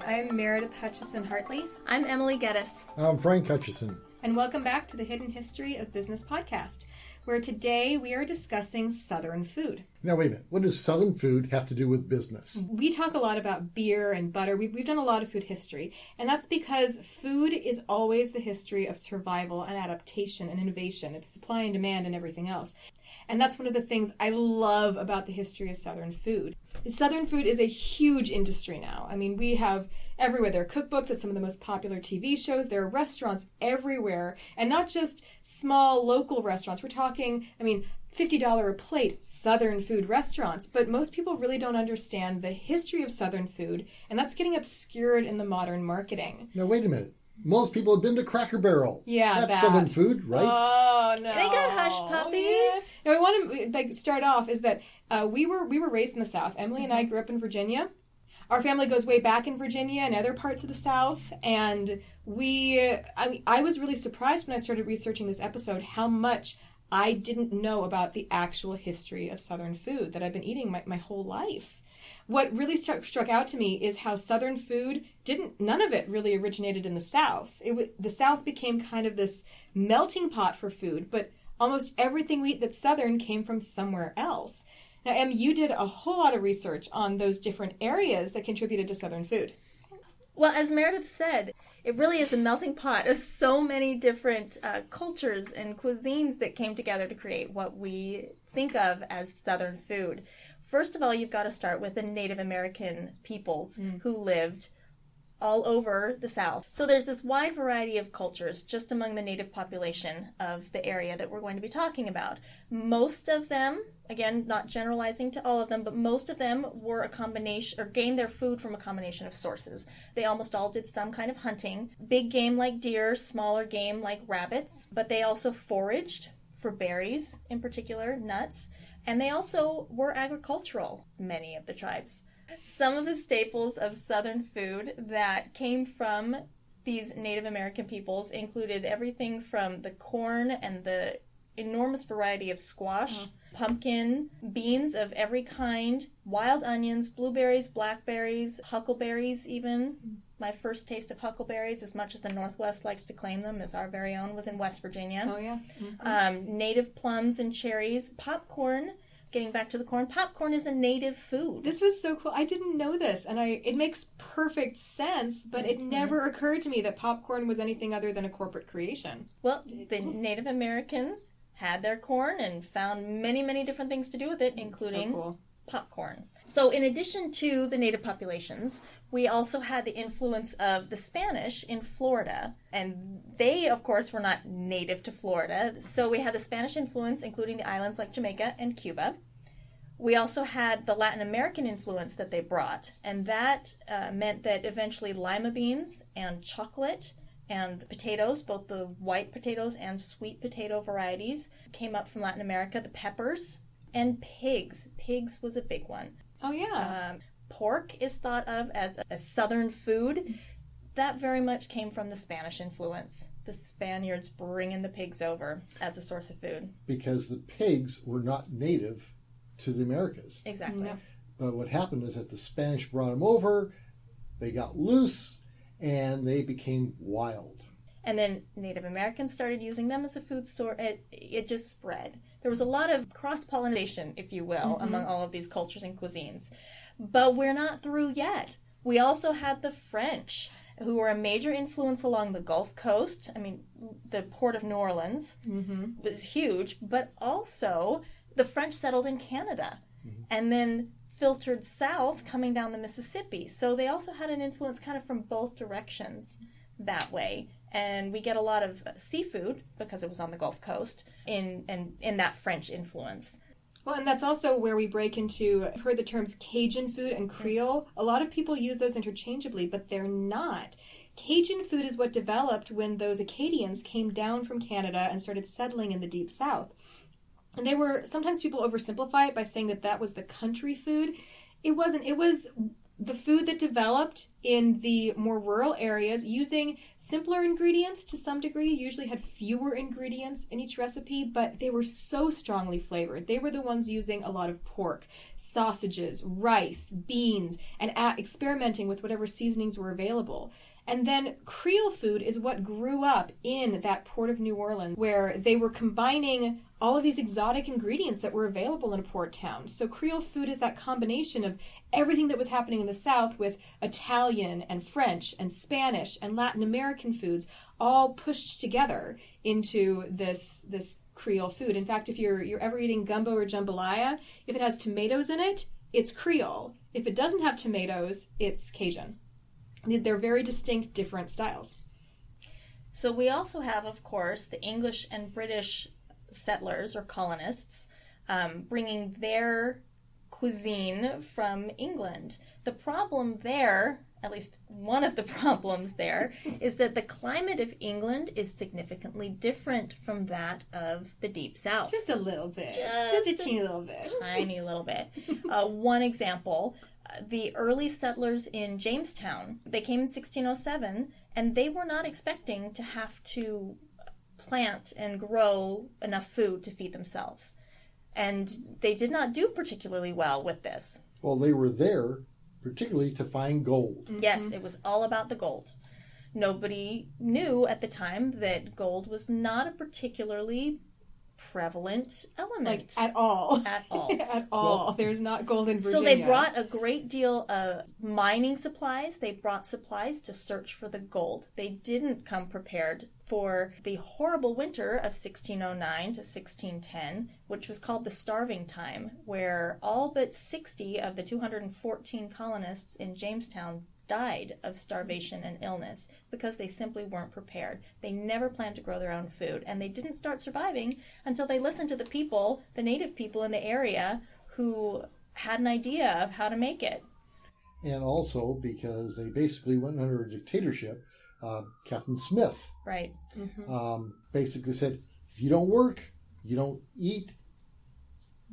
I'm Meredith Hutchison-Hartley. I'm Emily Geddes. I'm Frank Hutchison. And welcome back to the Hidden History of Business podcast, where today we are discussing Southern food. Now, wait a minute. What does Southern food have to do with business? We talk a lot about beer and butter. We've done a lot of food history, and that's because food is always the history of survival and adaptation and innovation. It's supply and demand and everything else. And that's one of the things I love about the history of Southern food. Southern food is a huge industry now. I mean, we have everywhere. There are cookbooks at some of the most popular TV shows. There are restaurants everywhere, and not just small local restaurants. We're talking, $50 a plate Southern food restaurants. But most people really don't understand the history of Southern food, and that's getting obscured in the modern marketing. Now, wait a minute. Most people have been to Cracker Barrel. Yeah, that's Southern food, right? Oh, no. They got hush puppies. Now, we want to start off is that we were raised in the South. Emily and I grew up in Virginia. Our family goes way back in Virginia and other parts of the South. And I was really surprised when I started researching this episode how much I didn't know about the actual history of Southern food that I've been eating my whole life. What really struck out to me is how Southern food none of it really originated in the South. The South became kind of this melting pot for food, but almost everything we eat that's Southern came from somewhere else. Now, Em, you did a whole lot of research on those different areas that contributed to Southern food. Well, as Meredith said, it really is a melting pot of so many different cultures and cuisines that came together to create what we think of as Southern food. First of all, you've got to start with the Native American peoples who lived all over the South. So there's this wide variety of cultures just among the native population of the area that we're going to be talking about. Most of them, again, not generalizing to all of them, but most of them were a combination, or gained their food from a combination of sources. They almost all did some kind of hunting. Big game like deer, smaller game like rabbits, but they also foraged for berries, in particular, nuts. And they also were agricultural, many of the tribes. Some of the staples of Southern food that came from these Native American peoples included everything from the corn and the enormous variety of squash, pumpkin, beans of every kind, wild onions, blueberries, blackberries, huckleberries even. My first taste of huckleberries, as much as the Northwest likes to claim them, as our very own, was in West Virginia. Oh, yeah. Native plums and cherries. Popcorn, getting back to the corn, popcorn is a native food. This was so cool. I didn't know this, and it makes perfect sense, but it never occurred to me that popcorn was anything other than a corporate creation. Well, the Native Americans had their corn and found many, many different things to do with it, including popcorn. So in addition to the native populations, we also had the influence of the Spanish in Florida. And they, of course, were not native to Florida. So we had the Spanish influence, including the islands like Jamaica and Cuba. We also had the Latin American influence that they brought. And that meant that eventually lima beans and chocolate and potatoes, both the white potatoes and sweet potato varieties, came up from Latin America. The peppers. And pigs. Pigs was a big one. Oh, yeah. Pork is thought of as a Southern food. That very much came from the Spanish influence. The Spaniards bringing the pigs over as a source of food. Because the pigs were not native to the Americas. Exactly. No. But what happened is that the Spanish brought them over, they got loose, and they became wild. And then Native Americans started using them as a food source. It just spread. There was a lot of cross-pollination, if you will, among all of these cultures and cuisines. But we're not through yet. We also had the French, who were a major influence along the Gulf Coast. I mean, the port of New Orleans was huge, but also the French settled in Canada and then filtered south coming down the Mississippi. So they also had an influence kind of from both directions that way. And we get a lot of seafood, because it was on the Gulf Coast, in that French influence. Well, and that's also where we break into, I've heard the terms Cajun food and Creole. A lot of people use those interchangeably, but they're not. Cajun food is what developed when those Acadians came down from Canada and started settling in the Deep South. And sometimes people oversimplify it by saying that was the country food. It wasn't. It was the food that developed in the more rural areas using simpler ingredients to some degree, usually had fewer ingredients in each recipe, but they were so strongly flavored. They were the ones using a lot of pork, sausages, rice, beans, and experimenting with whatever seasonings were available. And then Creole food is what grew up in that port of New Orleans, where they were combining all of these exotic ingredients that were available in a port town. So Creole food is that combination of everything that was happening in the South with Italian and French and Spanish and Latin American foods all pushed together into this Creole food. In fact, if you're ever eating gumbo or jambalaya, if it has tomatoes in it, it's Creole. If it doesn't have tomatoes, it's Cajun. They're very distinct, different styles. So we also have, of course, the English and British settlers or colonists bringing their cuisine from England. The problem there, at least one of the problems there, is that the climate of England is significantly different from that of the Deep South. Just a little bit. Just a teeny little bit. Tiny little bit. One example, the early settlers in Jamestown, they came in 1607, and they were not expecting to have to plant and grow enough food to feed themselves. And they did not do particularly well with this. Well, they were there particularly to find gold. Mm-hmm. Yes, it was all about the gold. Nobody knew at the time that gold was not a particularly prevalent element. Like, at all. At all. At all. Well, there's not gold in Virginia. So they brought a great deal of mining supplies. They brought supplies to search for the gold. They didn't come prepared for the horrible winter of 1609 to 1610, which was called the Starving Time, where all but 60 of the 214 colonists in Jamestown died of starvation and illness because they simply weren't prepared. They never planned to grow their own food, and they didn't start surviving until they listened to the people, the native people in the area, who had an idea of how to make it. And also because they basically went under a dictatorship. Captain Smith Right. Basically said, if you don't work, you don't eat,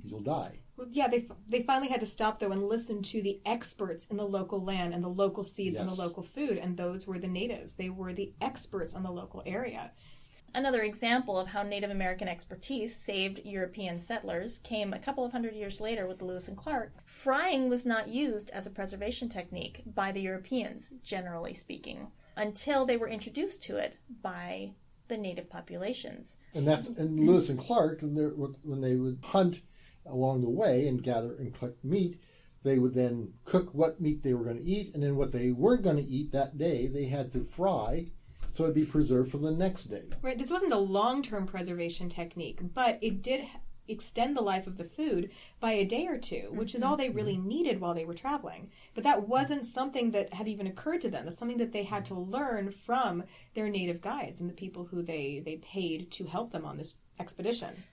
you'll die. Well, yeah, they finally had to stop, though, and listen to the experts in the local land and the local seeds and the local food, and those were the natives. They were the experts on the local area. Another example of how Native American expertise saved European settlers came a couple of hundred years later with Lewis and Clark. Frying was not used as a preservation technique by the Europeans, generally speaking, until they were introduced to it by the native populations. And Lewis and Clark, when they would hunt along the way and gather and collect meat, they would then cook what meat they were going to eat, and then what they weren't going to eat that day, they had to fry so it'd be preserved for the next day. Right. This wasn't a long-term preservation technique, but it did extend the life of the food by a day or two, which is all they really needed while they were traveling. But that wasn't something that had even occurred to them. That's something that they had to learn from their native guides and the people who they paid to help them on this expedition.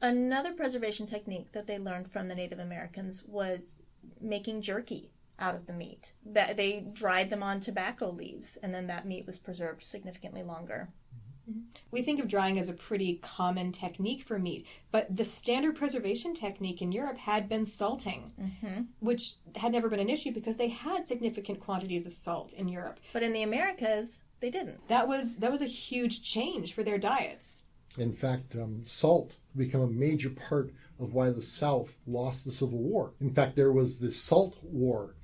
Another preservation technique that they learned from the Native Americans was making jerky out of the meat. That they dried them on tobacco leaves, and then that meat was preserved significantly longer. We think of drying as a pretty common technique for meat, but the standard preservation technique in Europe had been salting, which had never been an issue because they had significant quantities of salt in Europe. But in the Americas, they didn't. That was a huge change for their diets. In fact, salt became a major part of why the South lost the Civil War. In fact, there was the Salt War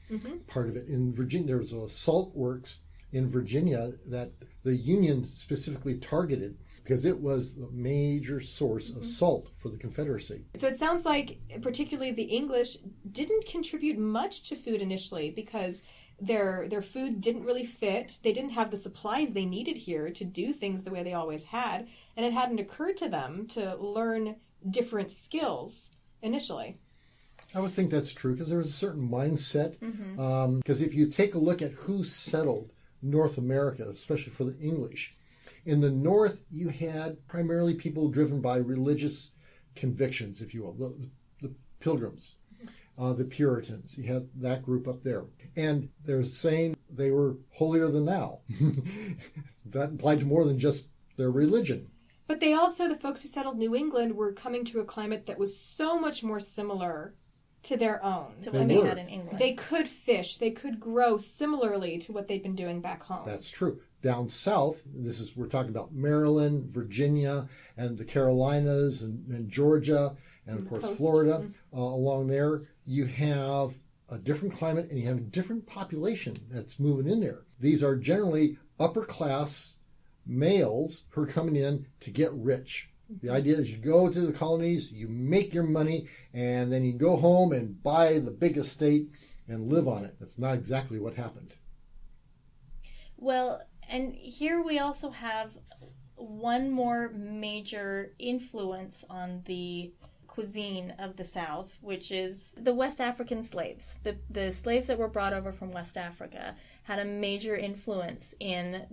part of it. In Virginia, there was a salt works in Virginia that the Union specifically targeted because it was the major source of salt for the Confederacy. So it sounds like particularly the English didn't contribute much to food initially because their food didn't really fit. They didn't have the supplies they needed here to do things the way they always had, and it hadn't occurred to them to learn different skills initially. I would think that's true because there was a certain mindset. Because if you take a look at who settled North America, especially for the English, in the North you had primarily people driven by religious convictions, if you will, the Pilgrims. The Puritans, you had that group up there. And they're saying they were holier than thou. That applied to more than just their religion. But they also, the folks who settled New England, were coming to a climate that was so much more similar to their own. To what they had in England. They could fish. They could grow similarly to what they'd been doing back home. That's true. Down south, we're talking about Maryland, Virginia, and the Carolinas, and Georgia, and of course Florida. Along there, you have a different climate and you have a different population that's moving in there. These are generally upper class males who are coming in to get rich. The idea is you go to the colonies, you make your money, and then you go home and buy the big estate and live on it. That's not exactly what happened. Well, and here we also have one more major influence on the cuisine of the South, which is the West African slaves. The slaves that were brought over from West Africa had a major influence in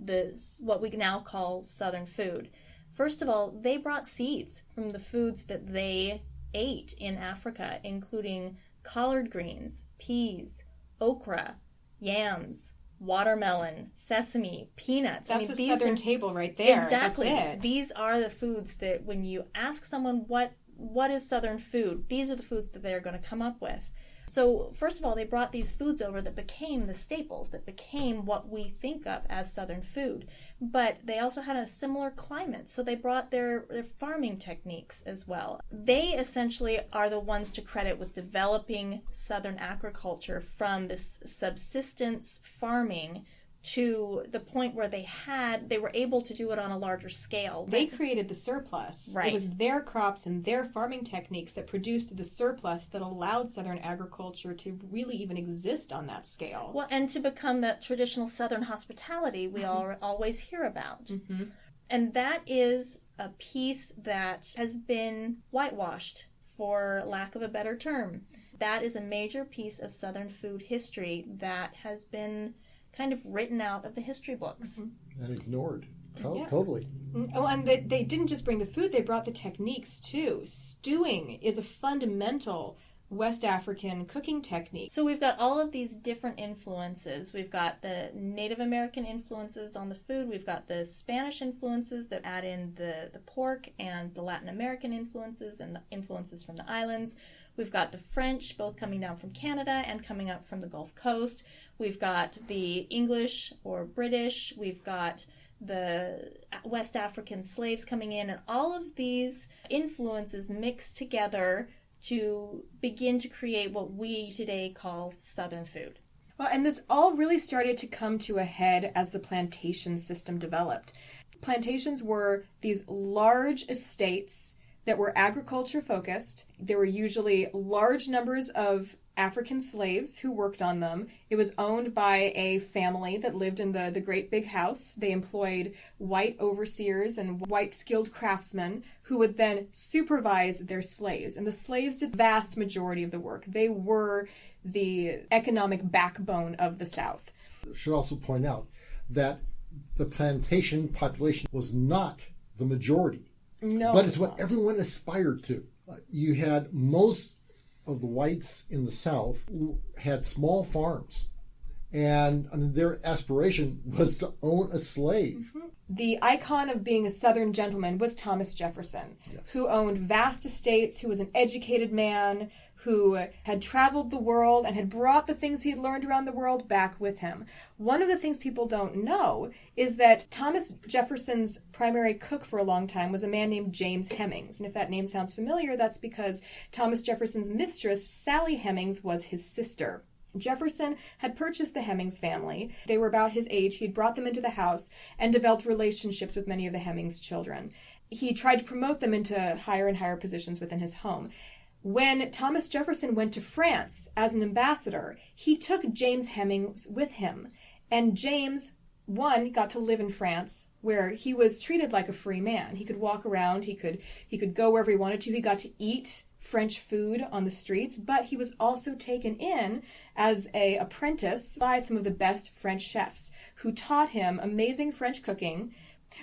what we now call Southern food. First of all, they brought seeds from the foods that they ate in Africa, including collard greens, peas, okra, yams, watermelon, sesame, peanuts. That's a Southern table right there. Exactly. That's it. These are the foods that when you ask someone what is Southern food, these are the foods that they're going to come up with. So first of all, they brought these foods over that became the staples, that became what we think of as Southern food. But they also had a similar climate, so they brought their farming techniques as well. They essentially are the ones to credit with developing Southern agriculture from this subsistence farming to the point where they were able to do it on a larger scale. They created the surplus. Right. It was their crops and their farming techniques that produced the surplus that allowed Southern agriculture to really even exist on that scale. Well, and to become that traditional Southern hospitality we always hear about. Mm-hmm. And that is a piece that has been whitewashed, for lack of a better term. That is a major piece of Southern food history that has been kind of written out of the history books. Mm-hmm. And ignored. Totally. Oh, and they didn't just bring the food, they brought the techniques too. Stewing is a fundamental West African cooking technique. So we've got all of these different influences. We've got the Native American influences on the food. We've got the Spanish influences that add in the pork, and the Latin American influences and the influences from the islands. We've got the French, both coming down from Canada and coming up from the Gulf Coast. We've got the English or British. We've got the West African slaves coming in. And all of these influences mix together to begin to create what we today call Southern food. Well, and this all really started to come to a head as the plantation system developed. Plantations were these large estates that were agriculture focused. There were usually large numbers of African slaves who worked on them. It was owned by a family that lived in the great big house. They employed white overseers and white skilled craftsmen who would then supervise their slaves. And the slaves did the vast majority of the work. They were the economic backbone of the South. I should also point out that the plantation population was not the majority. No, but it's what everyone aspired to. You had most of the whites in the South had small farms, and their aspiration was to own a slave. Mm-hmm. The icon of being a Southern gentleman was Thomas Jefferson, who owned vast estates, who was an educated man, who had traveled the world and had brought the things he had learned around the world back with him. One of the things people don't know is that Thomas Jefferson's primary cook for a long time was a man named James Hemings. And if that name sounds familiar, that's because Thomas Jefferson's mistress, Sally Hemings, was his sister. Jefferson had purchased the Hemings family. They were about his age. He'd brought them into the house and developed relationships with many of the Hemings children. He tried to promote them into higher and higher positions within his home. When Thomas Jefferson went to France as an ambassador, he took James Hemings with him. And James, got to live in France, where he was treated like a free man. He could walk around, he could go wherever he wanted to. He got to eat French food on the streets, but he was also taken in as an apprentice by some of the best French chefs who taught him amazing French cooking,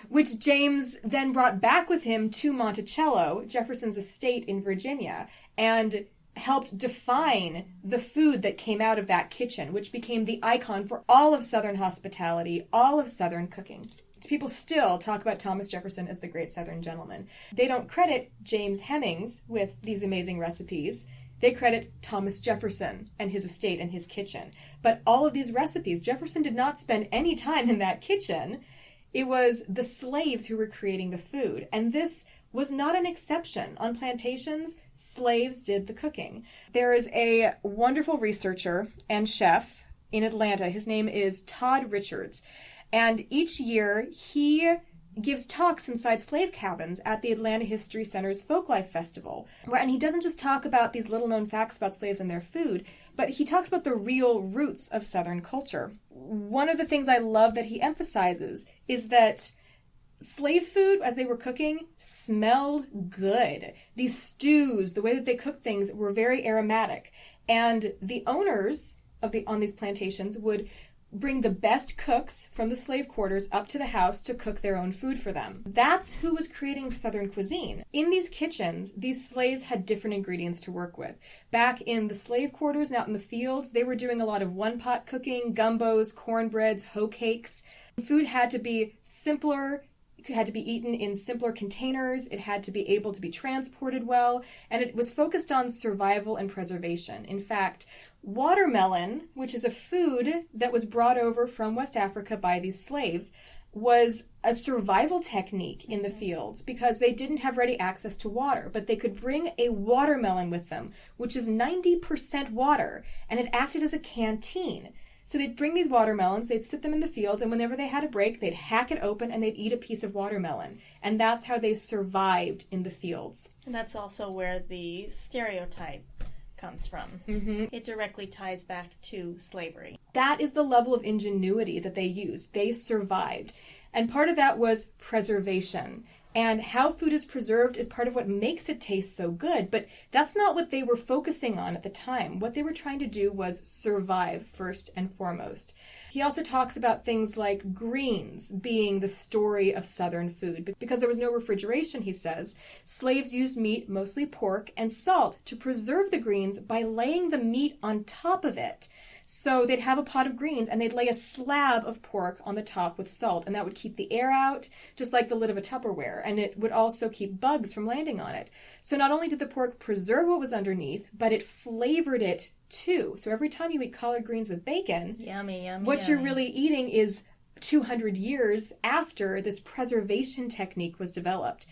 which James then brought back with him to Monticello, Jefferson's estate in Virginia, and helped define the food that came out of that kitchen, which became the icon for all of Southern hospitality, all of Southern cooking. People still talk about Thomas Jefferson as the great Southern gentleman. They don't credit James Hemings with these amazing recipes. they credit Thomas Jefferson and his estate and his kitchen. But all of these recipes, Jefferson did not spend any time in that kitchen. It was the slaves who were creating the food. And this was not an exception. On plantations, slaves did the cooking. There is a wonderful researcher and chef in Atlanta. His name is Todd Richards. And each year, he gives talks inside slave cabins at the Atlanta History Center's Folklife Festival. And he doesn't just talk about these little-known facts about slaves and their food, but he talks about the real roots of Southern culture. One of the things I love that he emphasizes is that slave food, as they were cooking, smelled good. These stews, the way that they cooked things, were very aromatic. And the owners on these plantations would bring the best cooks from the slave quarters up to the house to cook their own food for them. That's who was creating Southern cuisine. In these kitchens, these slaves had different ingredients to work with. Back in the slave quarters and out in the fields, they were doing a lot of one-pot cooking, gumbos, cornbreads, hoe cakes. Food had to be simpler. It had to be eaten in simpler containers, it had to be able to be transported well, and it was focused on survival and preservation. In fact, watermelon, which is a food that was brought over from West Africa by these slaves, was a survival technique in the fields because they didn't have ready access to water, but they could bring a watermelon with them, which is 90% water, and it acted as a canteen. So they'd bring these watermelons, they'd sit them in the fields, and whenever they had a break, they'd hack it open and they'd eat a piece of watermelon. And that's how they survived in the fields. And that's also where the stereotype comes from. It directly ties back to slavery. That is the level of ingenuity that they used. They survived. And part of that was preservation. And how food is preserved is part of what makes it taste so good. But that's not what they were focusing on at the time. What they were trying to do was survive first and foremost. He also talks about things like greens being the story of Southern food. Because there was no refrigeration, he says, slaves used meat, mostly pork, and salt to preserve the greens by laying the meat on top of it. So they'd have a pot of greens and they'd lay a slab of pork on the top with salt, and that would keep the air out, just like the lid of a Tupperware, and it would also keep bugs from landing on it. So not only did the pork preserve what was underneath, but it flavored it too. So every time you eat collard greens with bacon, yummy, what you're really eating is 200 years after this preservation technique was developed.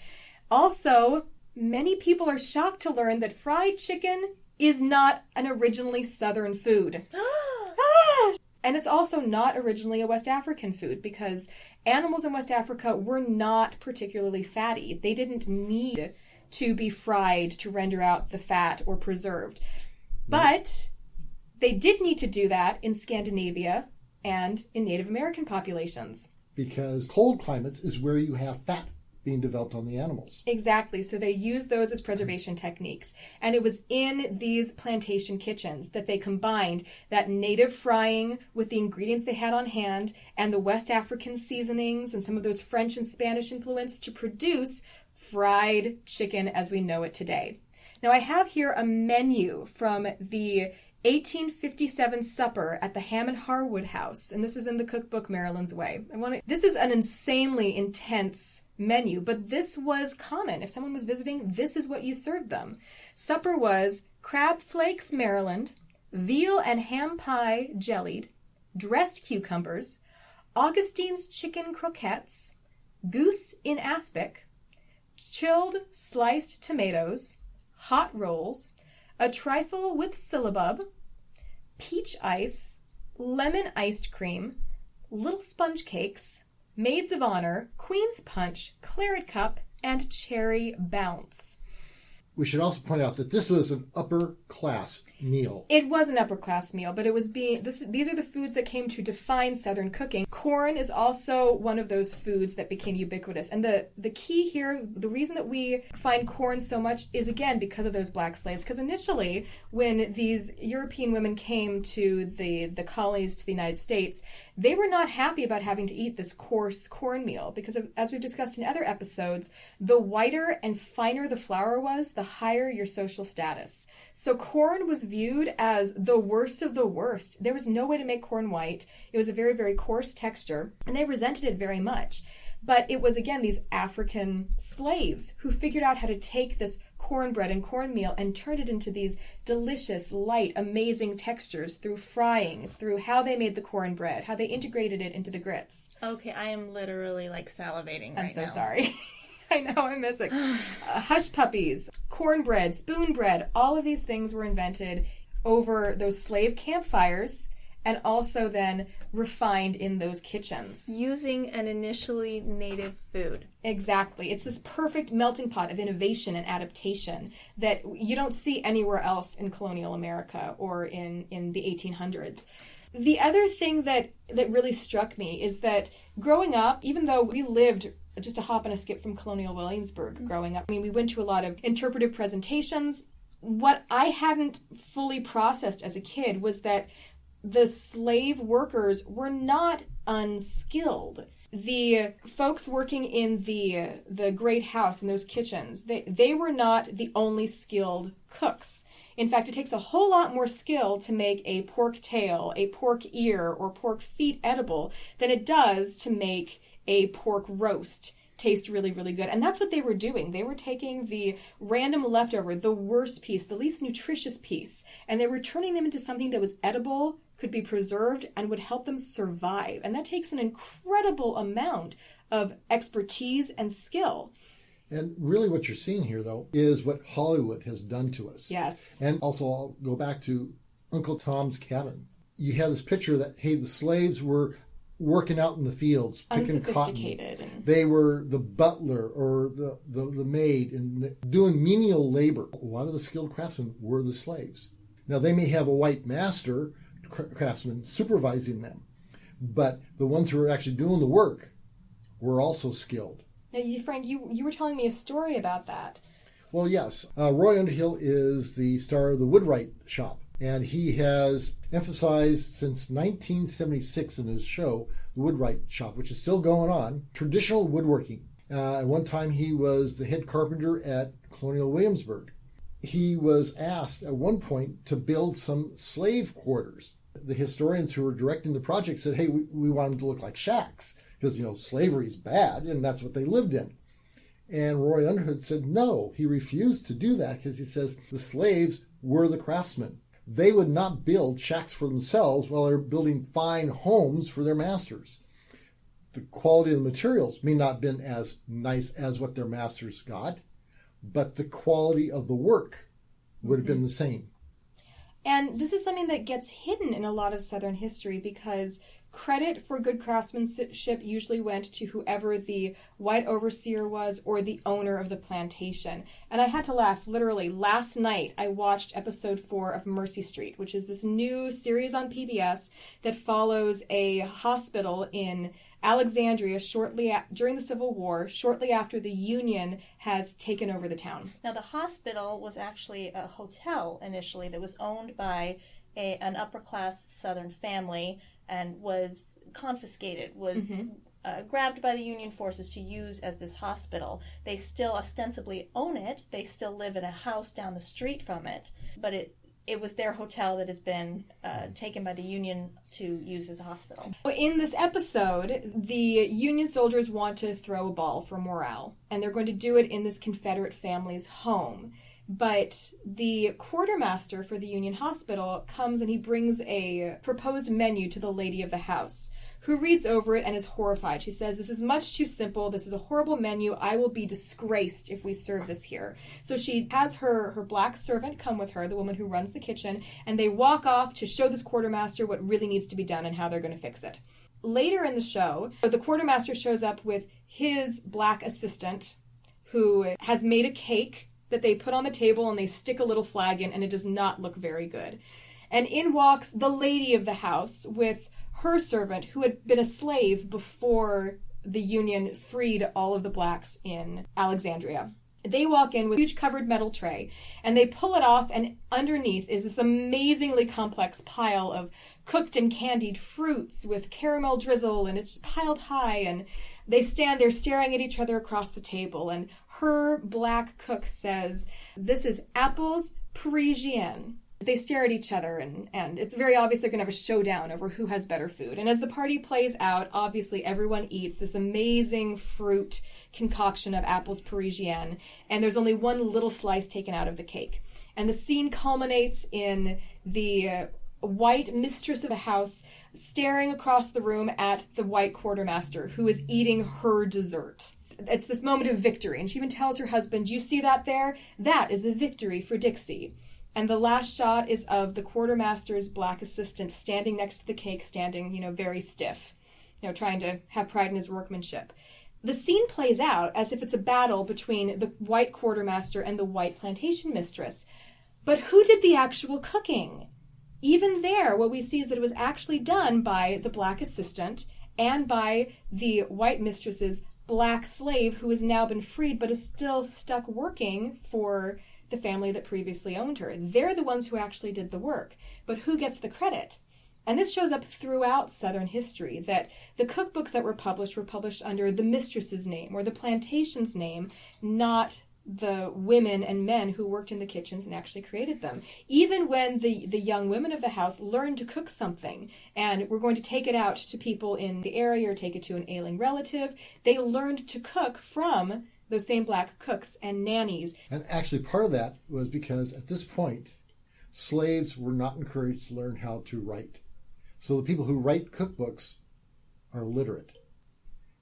Also, many people are shocked to learn that fried chicken is not an originally Southern food. And it's also not originally a West African food because animals in West Africa were not particularly fatty. They didn't need to be fried to render out the fat or preserved. But they did need to do that in Scandinavia and in Native American populations. Because cold climates is where you have fat being developed on the animals. Exactly. So they used those as preservation techniques. And it was in these plantation kitchens that they combined that native frying with the ingredients they had on hand and the West African seasonings and some of those French and Spanish influence to produce fried chicken as we know it today. Now I have here a menu from the 1857 supper at the Hammond Harwood House, and this is in the cookbook Maryland's Way. This is an insanely intense menu, but this was common. If someone was visiting, this is what you served them. Supper was crab flakes Maryland, veal and ham pie jellied, dressed cucumbers, Augustine's chicken croquettes, goose in aspic, chilled sliced tomatoes, hot rolls, a trifle with syllabub, peach ice, lemon iced cream, little sponge cakes, maids of honor, queen's punch, claret cup, and cherry bounce. We should also point out that this was an upper class meal. It was an upper class meal, but it was these are the foods that came to define Southern cooking. Corn is also one of those foods that became ubiquitous. And the key here, the reason that we find corn so much is, again, because of those black slaves. Because initially, when these European women came to the colonies to the United States, they were not happy about having to eat this coarse cornmeal. Because as we've discussed in other episodes, the whiter and finer the flour was, the higher your social status. So corn was viewed as the worst of the worst. There was no way to make corn white. It was a very, very coarse texture, and they resented it very much. But it was, again, these African slaves who figured out how to take this cornbread and cornmeal and turned it into these delicious, light, amazing textures through frying, through how they made the cornbread, how they integrated it into the grits. Okay, I am literally like salivating right now. I'm so sorry. I know, I'm missing. Hush puppies, cornbread, spoon bread, all of these things were invented over those slave campfires and also then refined in those kitchens. Using an initially native food. Exactly. It's this perfect melting pot of innovation and adaptation that you don't see anywhere else in colonial America or in the 1800s. The other thing that really struck me is that growing up, even though we lived just a hop and a skip from colonial Williamsburg growing up, I mean, we went to a lot of interpretive presentations. What I hadn't fully processed as a kid was that the slave workers were not unskilled. The folks working in the great house in those kitchens, they were not the only skilled cooks. In fact, it takes a whole lot more skill to make a pork tail, a pork ear, or pork feet edible than it does to make a pork roast taste really, really good. And that's what they were doing. They were taking the random leftover, the worst piece, the least nutritious piece, and they were turning them into something that was edible, could be preserved, and would help them survive. And that takes an incredible amount of expertise and skill. And really what you're seeing here, though, is what Hollywood has done to us. Yes. And also, I'll go back to Uncle Tom's Cabin. You have this picture that, hey, the slaves were working out in the fields, picking unsophisticated. cotton. They were the butler or the maid and doing menial labor. A lot of the skilled craftsmen were the slaves. Now, they may have a white master craftsman supervising them, but the ones who were actually doing the work were also skilled. Now, Frank, you were telling me a story about that. Well, yes. Roy Underhill is the star of the Woodwright Shop, and he has emphasized since 1976 in his show, The Woodwright Shop, which is still going on, traditional woodworking. At one time, he was the head carpenter at Colonial Williamsburg. He was asked at one point to build some slave quarters. The historians who were directing the project said, hey, we want them to look like shacks because, slavery is bad, and that's what they lived in. And Roy Underhill said no. He refused to do that because he says the slaves were the craftsmen. They would not build shacks for themselves while they're building fine homes for their masters. The quality of the materials may not have been as nice as what their masters got, but the quality of the work would have been the same. And this is something that gets hidden in a lot of Southern history because credit for good craftsmanship usually went to whoever the white overseer was or the owner of the plantation. And I had to laugh. Literally, last night I watched episode 4 of Mercy Street, which is this new series on PBS that follows a hospital in Alexandria during the Civil War, shortly after the Union has taken over the town. Now, the hospital was actually a hotel initially that was owned by an upper-class Southern family and was confiscated, was grabbed by the Union forces to use as this hospital. They still ostensibly own it. They still live in a house down the street from it, but it was their hotel that has been taken by the Union to use as a hospital. In this episode, the Union soldiers want to throw a ball for morale, and they're going to do it in this Confederate family's home. But the quartermaster for the Union Hospital comes and he brings a proposed menu to the lady of the house, who reads over it and is horrified. She says, "This is much too simple. This is a horrible menu. I will be disgraced if we serve this here." So she has her black servant come with her, the woman who runs the kitchen, and they walk off to show this quartermaster what really needs to be done and how they're going to fix it. Later in the show, the quartermaster shows up with his black assistant who has made a cake that they put on the table and they stick a little flag in, and it does not look very good. And in walks the lady of the house with her servant who had been a slave before the Union freed all of the blacks in Alexandria. They walk in with a huge covered metal tray, and they pull it off, and underneath is this amazingly complex pile of cooked and candied fruits with caramel drizzle, and it's piled high, and they stand there staring at each other across the table, and her black cook says, "This is apples Parisienne." They stare at each other, and it's very obvious they're going to have a showdown over who has better food. And as the party plays out, obviously everyone eats this amazing fruit concoction of apples Parisienne, and there's only one little slice taken out of the cake. And the scene culminates in the white mistress of a house staring across the room at the white quartermaster who is eating her dessert. It's this moment of victory, and she even tells her husband, "You see that there? That is a victory for Dixie." And the last shot is of the quartermaster's black assistant standing next to the cake, standing, very stiff, trying to have pride in his workmanship. The scene plays out as if it's a battle between the white quartermaster and the white plantation mistress. But who did the actual cooking? Even there, what we see is that it was actually done by the black assistant and by the white mistress's black slave, who has now been freed but is still stuck working for the family that previously owned her. They're the ones who actually did the work. But who gets the credit? And this shows up throughout Southern history, that the cookbooks that were published under the mistress's name or the plantation's name, not the women and men who worked in the kitchens and actually created them. Even when the young women of the house learned to cook something and were going to take it out to people in the area or take it to an ailing relative, they learned to cook from those same black cooks and nannies. And actually part of that was because at this point, slaves were not encouraged to learn how to write. So the people who write cookbooks are literate.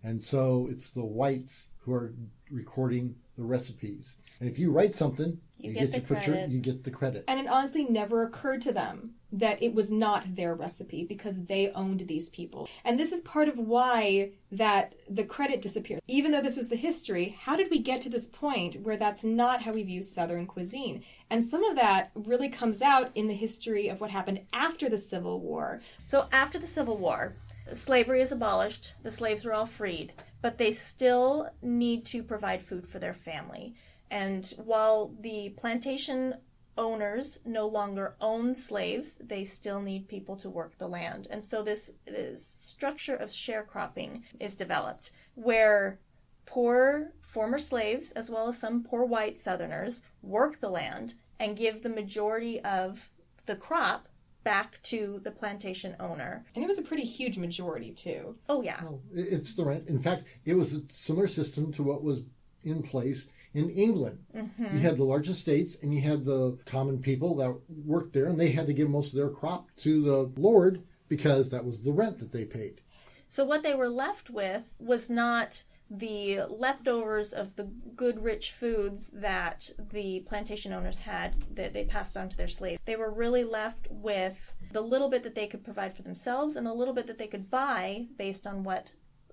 And so it's the whites who are recording the recipes. And if you write something, you get the credit. And it honestly never occurred to them that it was not their recipe because they owned these people. And this is part of why that the credit disappeared. Even though this was the history, how did we get to this point where that's not how we view Southern cuisine? And some of that really comes out in the history of what happened after the Civil War. So after the Civil War, slavery is abolished, the slaves are all freed, but they still need to provide food for their family. And while the plantation owners no longer own slaves, they still need people to work the land. And so this structure of sharecropping is developed, where poor former slaves, as well as some poor white Southerners, work the land and give the majority of the crop back to the plantation owner. And it was a pretty huge majority, too. Oh, yeah. Well, it's the rent. In fact, it was a similar system to what was in place in England. Mm-hmm. You had the large estates and you had the common people that worked there, and they had to give most of their crop to the lord because that was the rent that they paid. So what they were left with was not the leftovers of the good rich foods that the plantation owners had that they passed on to their slaves. They were really left with the little bit that they could provide for themselves and the little bit that they could buy based on what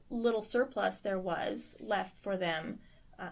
little surplus there was left for them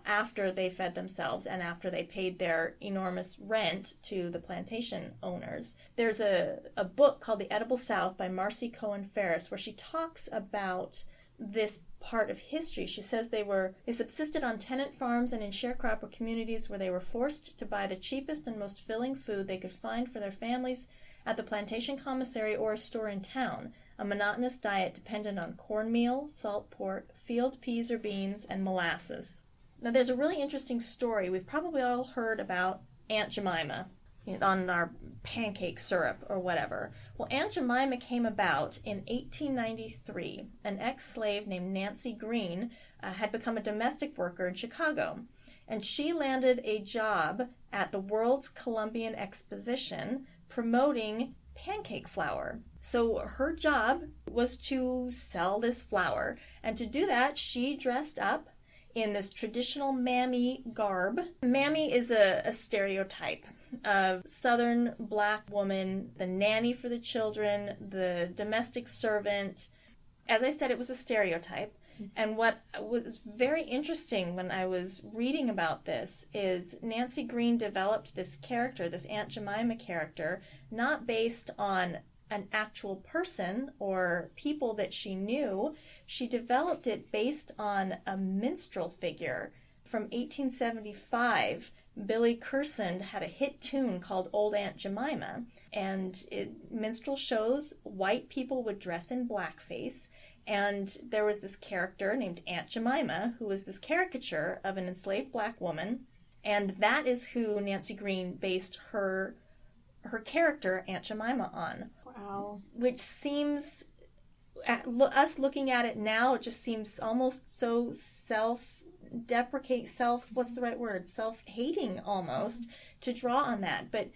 after they fed themselves and after they paid their enormous rent to the plantation owners. There's a book called The Edible South by Marcy Cohen Ferris where she talks about this part of history. She says they subsisted on tenant farms and in sharecropper communities where they were forced to buy the cheapest and most filling food they could find for their families at the plantation commissary or a store in town, a monotonous diet dependent on cornmeal, salt pork, field peas or beans, and molasses. Now there's a really interesting story. We've probably all heard about Aunt Jemima on our pancake syrup or whatever. Well, Aunt Jemima came about in 1893. An ex-slave named Nancy Green had become a domestic worker in Chicago, and she landed a job at the World's Columbian Exposition promoting pancake flour. So her job was to sell this flour, and to do that, she dressed up in this traditional mammy garb. Mammy is a stereotype of Southern black woman, the nanny for the children, the domestic servant. As I said, it was a stereotype. And what was very interesting when I was reading about this is Nancy Green developed this character, this Aunt Jemima character, not based on an actual person or people that she knew. She developed it based on a minstrel figure. From 1875, Billy Cursand had a hit tune called Old Aunt Jemima, and minstrel shows, white people would dress in blackface, and there was this character named Aunt Jemima who was this caricature of an enslaved black woman, and that is who Nancy Green based her her character, Aunt Jemima, on. Wow. Which seems, us looking at it now, it just seems almost so self-hating almost, to draw on that. But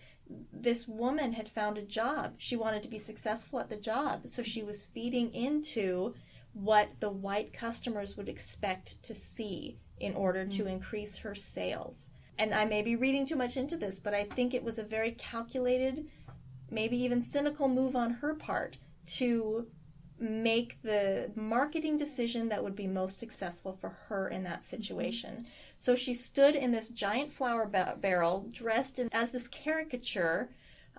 this woman had found a job. She wanted to be successful at the job, so she was feeding into what the white customers would expect to see in order to increase her sales. And I may be reading too much into this, but I think it was a very calculated, maybe even cynical move on her part to make the marketing decision that would be most successful for her in that situation. So she stood in this giant flour barrel, dressed as this caricature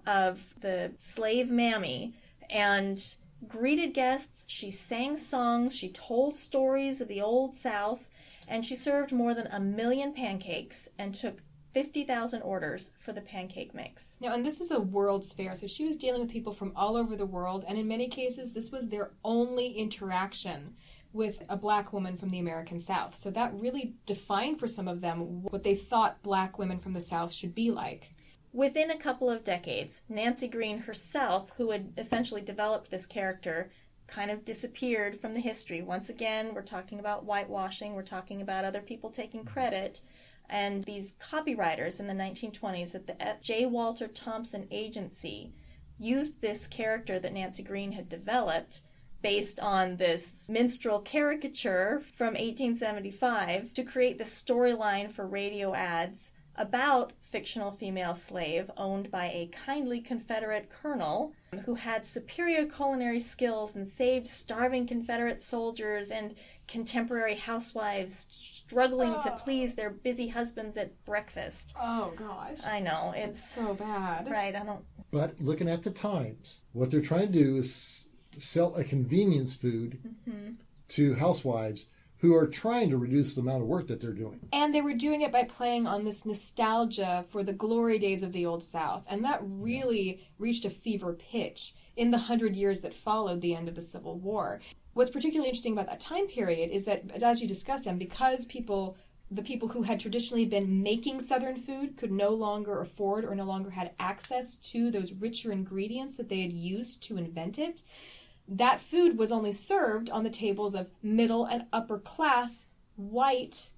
of the slave mammy, and greeted guests. She sang songs, she told stories of the Old South, and she served more than 1 million pancakes and took 50,000 orders for the pancake mix. Now, and this is a World's Fair, so she was dealing with people from all over the world, and in many cases, this was their only interaction with a black woman from the American South. So that really defined for some of them what they thought black women from the South should be like. Within a couple of decades, Nancy Green herself, who had essentially developed this character, kind of disappeared from the history. Once again, we're talking about whitewashing, we're talking about other people taking credit. And these copywriters in the 1920s at the J. Walter Thompson Agency used this character that Nancy Green had developed based on this minstrel caricature from 1875 to create the storyline for radio ads about fictional female slave owned by a kindly Confederate colonel who had superior culinary skills and saved starving Confederate soldiers and contemporary housewives struggling to please their busy husbands at breakfast. Oh, gosh. I know. It's so bad. Right, I don't... But looking at the times, what they're trying to do is sell a convenience food to housewives who are trying to reduce the amount of work that they're doing. And they were doing it by playing on this nostalgia for the glory days of the Old South. And that really reached a fever pitch in the 100 years that followed the end of the Civil War. What's particularly interesting about that time period is that, as you discussed, and because the people who had traditionally been making Southern food could no longer afford or no longer had access to those richer ingredients that they had used to invent it, that food was only served on the tables of middle and upper class white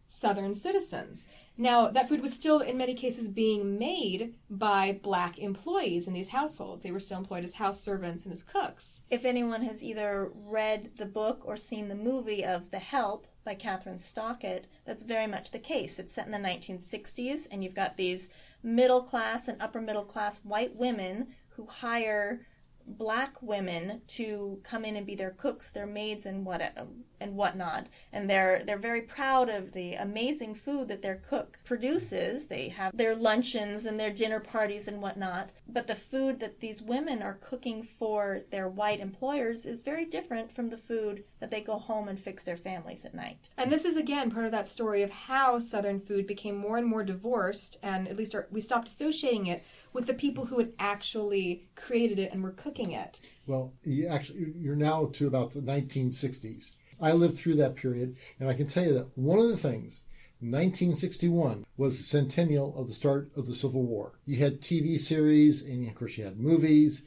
Southern citizens. Now, that food was still, in many cases, being made by black employees in these households. They were still employed as house servants and as cooks. If anyone has either read the book or seen the movie of The Help by Catherine Stockett, that's very much the case. It's set in the 1960s, and you've got these middle-class and upper-middle-class white women who hire black women to come in and be their cooks, their maids, and whatnot. And they're very proud of the amazing food that their cook produces. They have their luncheons and their dinner parties and whatnot. But the food that these women are cooking for their white employers is very different from the food that they go home and fix their families at night. And this is, again, part of that story of how Southern food became more and more divorced, and at least we stopped associating it with the people who had actually created it and were cooking it. Well, you're now to about the 1960s. I lived through that period, and I can tell you that one of the things, 1961 was the centennial of the start of the Civil War. You had TV series, and of course you had movies,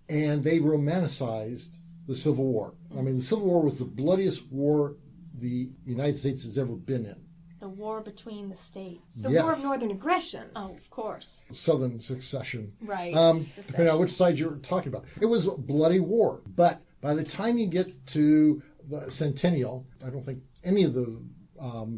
and they romanticized the Civil War. I mean, the Civil War was the bloodiest war the United States has ever been in. The war between the states. The War of Northern Aggression. Oh, of course. Southern secession. Right. Depending on which side you're talking about. It was a bloody war. But by the time you get to the centennial, I don't think any of the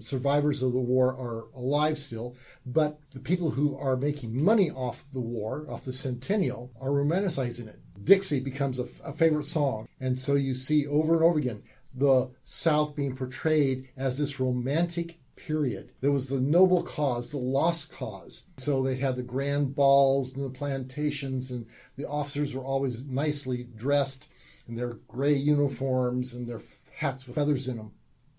survivors of the war are alive still, but the people who are making money off the war, off the centennial, are romanticizing it. Dixie becomes a favorite song. And so you see over and over again the South being portrayed as this romantic period. There was the noble cause, the lost cause. So they had the grand balls and the plantations, and the officers were always nicely dressed in their gray uniforms and their hats with feathers in them.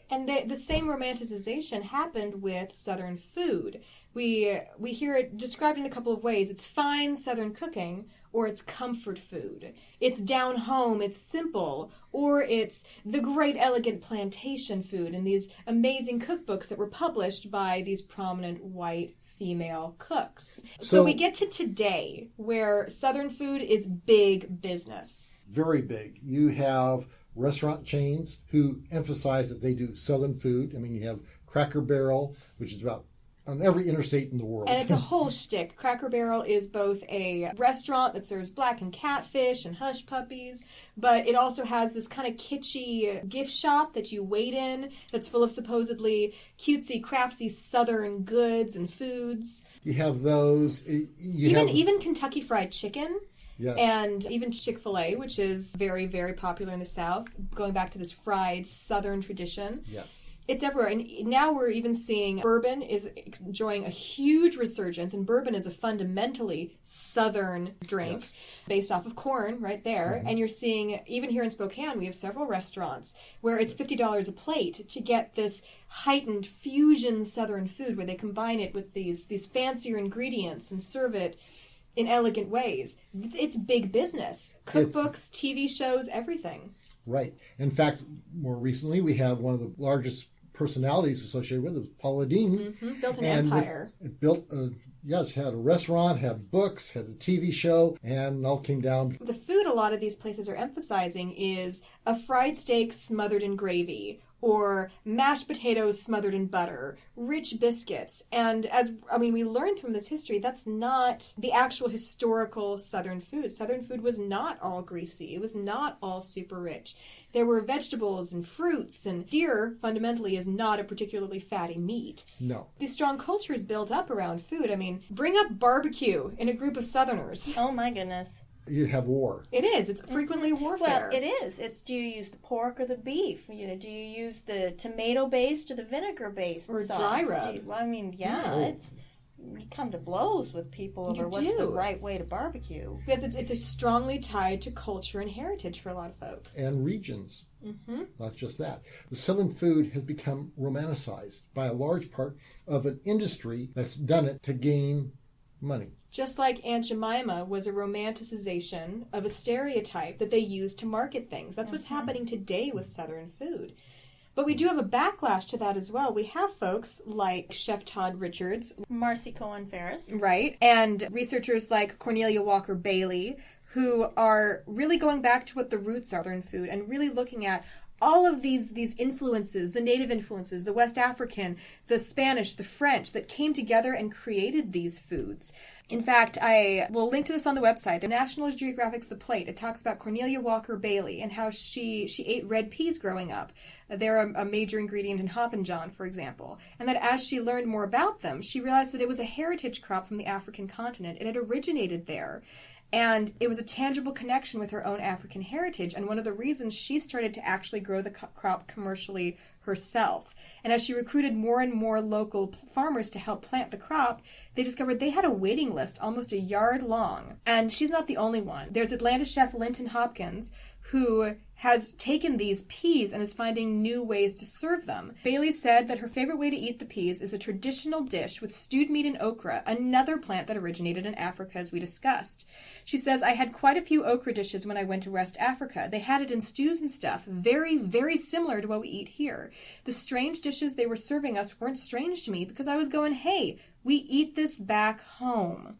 And the same romanticization happened with Southern food. We hear it described in a couple of ways. It's fine Southern cooking, or it's comfort food. It's down home, it's simple, or it's the great elegant plantation food and these amazing cookbooks that were published by these prominent white female cooks. So we get to today, where Southern food is big business. Very big. You have restaurant chains who emphasize that they do Southern food. I mean, you have Cracker Barrel, which is about on every interstate in the world. And it's a whole shtick. Cracker Barrel is both a restaurant that serves blackened catfish and hush puppies, but it also has this kind of kitschy gift shop that you wait in that's full of supposedly cutesy, craftsy Southern goods and foods. You have those. Even Kentucky Fried Chicken. Yes. And even Chick-fil-A, which is very, very popular in the South, going back to this fried Southern tradition. Yes. It's everywhere. And now we're even seeing bourbon is enjoying a huge resurgence. And bourbon is a fundamentally Southern drink based off of corn right there. Mm-hmm. And you're seeing, even here in Spokane, we have several restaurants where it's $50 a plate to get this heightened fusion Southern food where they combine it with these fancier ingredients and serve it in elegant ways. It's big business. Cookbooks, TV shows, everything. Right. In fact, more recently, we have one of the largest personalities associated with it, Paula Deen. Mm-hmm. Built an empire. Had a restaurant, had books, had a TV show, and all came down. The food a lot of these places are emphasizing is a fried steak smothered in gravy, or mashed potatoes smothered in butter, rich biscuits. And we learned from this history, that's not the actual historical Southern food. Southern food was not all greasy. It was not all super rich. There were vegetables and fruits, and deer fundamentally is not a particularly fatty meat. No. These strong cultures built up around food. I mean, bring up barbecue in a group of Southerners. Oh my goodness. You have war. It is. It's frequently warfare. Well, it is. It's, do you use the pork or the beef? Do you use the tomato-based or the vinegar-based or sauce? dry rub? It's you come to blows with people over what's the right way to barbecue. Because it's strongly tied to culture and heritage for a lot of folks. And regions. Mm-hmm. Not just that. The Southern food has become romanticized by a large part of an industry that's done it to gain money. Just like Aunt Jemima was a romanticization of a stereotype that they used to market things. That's what's happening today with Southern food. But we do have a backlash to that as well. We have folks like Chef Todd Richards, Marcy Cohen Ferris, right, and researchers like Cornelia Walker Bailey, who are really going back to what the roots are in food and really looking at all of these influences, the native influences, the West African, the Spanish, the French, that came together and created these foods. In fact, I will link to this on the website. The National Geographic's The Plate. It talks about Cornelia Walker Bailey and how she ate red peas growing up. They're a major ingredient in Hoppin' John, for example. And that as she learned more about them, she realized that it was a heritage crop from the African continent. It had originated there. And it was a tangible connection with her own African heritage. And one of the reasons she started to actually grow the crop commercially herself. And as she recruited more and more local farmers to help plant the crop, they discovered they had a waiting list almost a yard long. And she's not the only one. There's Atlanta chef Linton Hopkins, who has taken these peas and is finding new ways to serve them. Bailey said that her favorite way to eat the peas is a traditional dish with stewed meat and okra, another plant that originated in Africa, as we discussed. She says, I had quite a few okra dishes when I went to West Africa. They had it in stews and stuff, very, very similar to what we eat here. The strange dishes they were serving us weren't strange to me because I was going, hey, we eat this back home.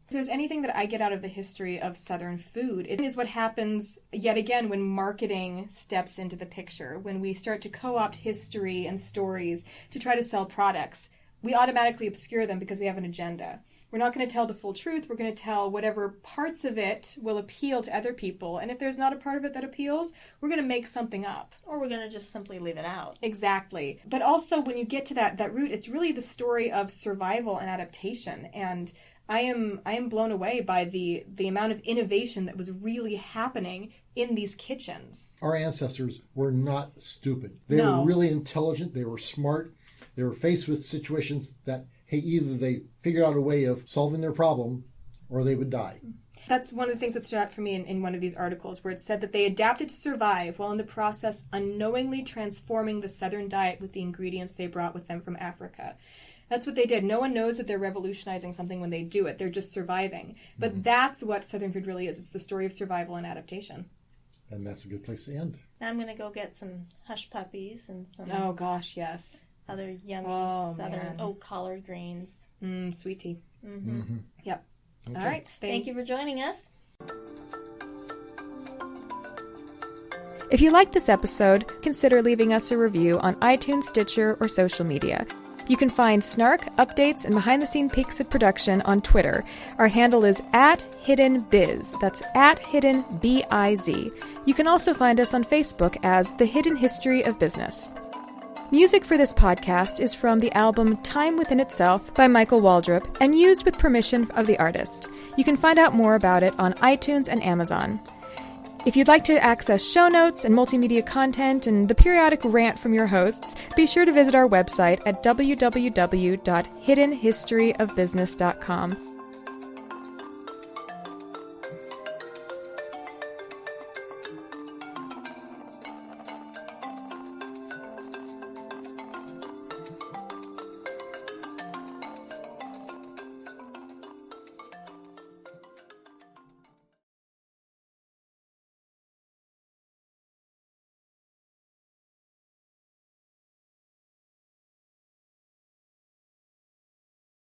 If there's anything that I get out of the history of Southern food, it is what happens yet again when marketing steps into the picture. When we start to co-opt history and stories to try to sell products, we automatically obscure them because we have an agenda. We're not going to tell the full truth. We're going to tell whatever parts of it will appeal to other people. And if there's not a part of it that appeals, we're going to make something up. Or we're going to just simply leave it out. Exactly. But also when you get to that root, it's really the story of survival and adaptation. And I am blown away by the amount of innovation that was really happening in these kitchens. Our ancestors were not stupid. They No. were really intelligent. They were smart. They were faced with situations that, hey, either they figured out a way of solving their problem or they would die. That's one of the things that stood out for me in one of these articles, where it said that they adapted to survive while in the process unknowingly transforming the Southern diet with the ingredients they brought with them from Africa. That's what they did. No one knows that they're revolutionizing something when they do it. They're just surviving. But that's what Southern food really is. It's the story of survival and adaptation. And that's a good place to end. I'm going to go get some hush puppies and some Oh, gosh, yes. other yummy southern man. collard greens. Sweet tea. Mm-hmm. Yep. Okay. All right. Thank you for joining us. If you liked this episode, consider leaving us a review on iTunes, Stitcher, or social media. You can find Snark, updates, and behind-the-scene peeks of production on Twitter. Our handle is @HiddenBiz. That's @HiddenBiz. You can also find us on Facebook as The Hidden History of Business. Music for this podcast is from the album Time Within Itself by Michael Waldrop and used with permission of the artist. You can find out more about it on iTunes and Amazon. If you'd like to access show notes and multimedia content and the periodic rant from your hosts, be sure to visit our website at www.hiddenhistoryofbusiness.com.